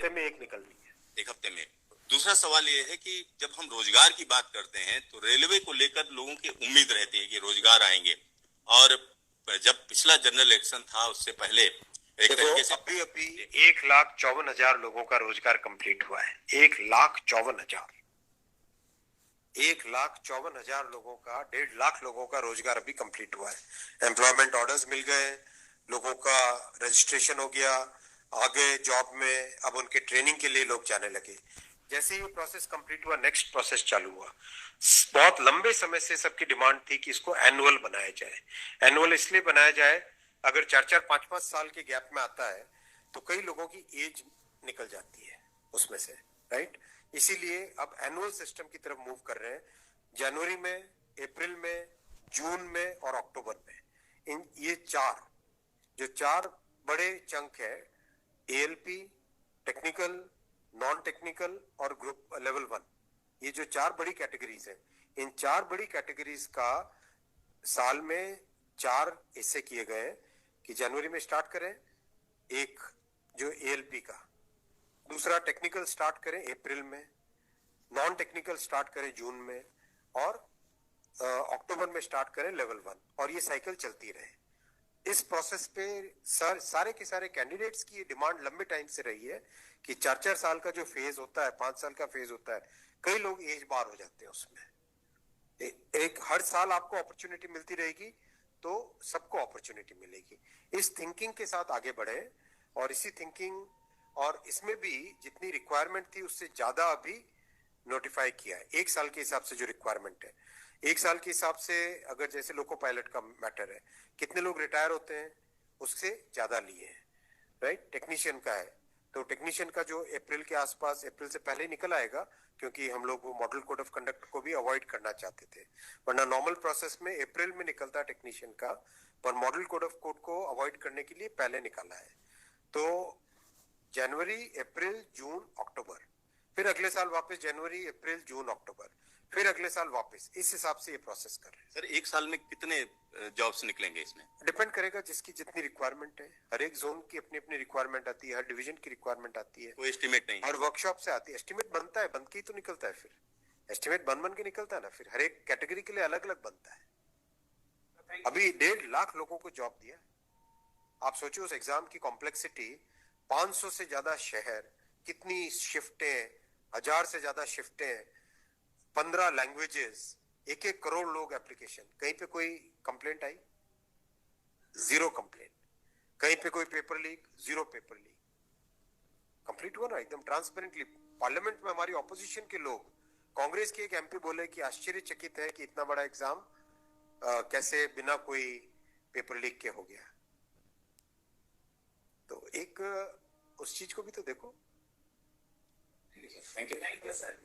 हफ्ते में एक निकलनी है। एक हफ्ते में। दूसरा सवाल ये है कि जब हम रोजगार की बात करते हैं तो रेलवे को लेकर लोगों की उम्मीद रहती है कि रोजगार आएंगे, और जब पिछला जनरल इलेक्शन था उससे पहले एक तरीके से अभी 1,54,000 लोगों का रोजगार कंप्लीट हुआ है। 1,54,000 1,54,000 लोगों का, 1.5 लाख लोगों का रोजगार अभी कंप्लीट हुआ है। एम्प्लॉयमेंट ऑर्डर्स मिल गए, लोगों का रजिस्ट्रेशन हो गया, आगे जॉब में अब उनके ट्रेनिंग के लिए लोग जाने लगे। जैसे ये प्रोसेस कंप्लीट हुआ, नेक्स्ट प्रोसेस चालू हुआ। बहुत लंबे समय से सबकी डिमांड थी कि इसको एनुअल बनाया जाए। एनुअल इसलिए बनाया जाए, अगर 4-4, 5-5 साल के गैप में आता है तो कई लोगों की एज निकल जाती है उसमें से, राइट। इसीलिए अब एनुअल सिस्टम की तरफ मूव कर रहे हैं। जनवरी में, अप्रैल में, जून में और अक्टूबर में, इन ये चार बड़े चंक है, एएलपी, टेक्निकल, नॉन टेक्निकल और ग्रुप लेवल 1, ये जो 4 बड़ी कैटेगरीज है, इन 4 बड़ी कैटेगरीज का साल में 4 हिस्से किए गए कि जनवरी में स्टार्ट करें एक जो एएलपी का, दूसरा टेक्निकल स्टार्ट करें अप्रैल में, नॉन टेक्निकल स्टार्ट करें जून में, और अक्टूबर में स्टार्ट करें लेवल 1, और ये साइकिल चलती रहे। इस प्रोसेस पे सारे के सारे कैंडिडेट्स की डिमांड लंबे टाइम से रही है कि 4-4 साल का जो फेज होता है, 5 साल का फेज होता है, कई लोग एज बार हो जाते हैं उसमें। एक हर साल आपको अपॉर्चुनिटी मिलती रहेगी तो सबको अपॉर्चुनिटी मिलेगी। इस थिंकिंग के साथ आगे बढ़े, और इसी थिंकिंग और इसमें भी जितनी रिक्वायरमेंट थी उससे ज्यादा अभी नोटिफाई किया है। 1 साल के हिसाब से जो रिक्वायरमेंट है, 1 साल के हिसाब से, अगर जैसे लोको पायलट का मैटर है, कितने लोग रिटायर होते हैं उससे ज्यादा लिए हैं, राइट। टेक्नीशियन का है तो टेक्नीशियन का जो अप्रैल के आसपास, अप्रैल से पहले निकल आएगा, क्योंकि हम लोग वो मॉडल कोड ऑफ कंडक्ट को भी अवॉइड करना चाहते थे, वरना नॉर्मल प्रोसेस में अप्रैल में निकलता है टेक्नीशियन का, पर मॉडल कोड ऑफ कोड को अवॉइड करने के लिए पहले निकाला है। तो जनवरी, अप्रैल, जून, अक्टूबर, फिर अगले साल वापस जनवरी, अप्रैल, जून, अक्टूबर, फिर अगले साल वापस, इस हिसाब से ये प्रोसेस कर रहे हैं। सर, 1 साल में कितने जॉब्स निकलेंगे इसमें? डिपेंड करेगा जिसकी जितनी रिक्वायरमेंट है। हर एक जोन की अपनी अपनी रिक्वायरमेंट आती है, हर डिवीजन की रिक्वायरमेंट आती है, कोई एस्टिमेट नहीं, हर वर्कशॉप से आती है। एस्टिमेट बनता है, बन के ही तो निकलता है, फिर एस्टिमेट बन के निकलता है ना, फिर हर एक कैटेगरी के लिए अलग अलग बनता है। अभी 1.5 लाख लोगों को जॉब दिया। आप सोचो उस एग्जाम की कॉम्प्लेक्सिटी, 500 से ज्यादा शहर, कितनी शिफ्टें, 1000 से ज्यादा शिफ्टें, 15 लैंग्वेजेस, 1-1 करोड़ लोग एप्लीकेशन। कहीं पे कोई कंप्लेंट आई? 0 कंप्लेंट। कहीं पे कोई paper leak? 0 paper leak. Complete हुआ ना एकदम ट्रांसपेरेंटली। पार्लियामेंट में हमारी ऑपोजिशन के लोग, कांग्रेस के एक एमपी बोले कि आश्चर्यचकित है कि इतना बड़ा एग्जाम कैसे बिना कोई पेपर लीक के हो गया। तो एक उस चीज को भी तो देखो। Thank you sir.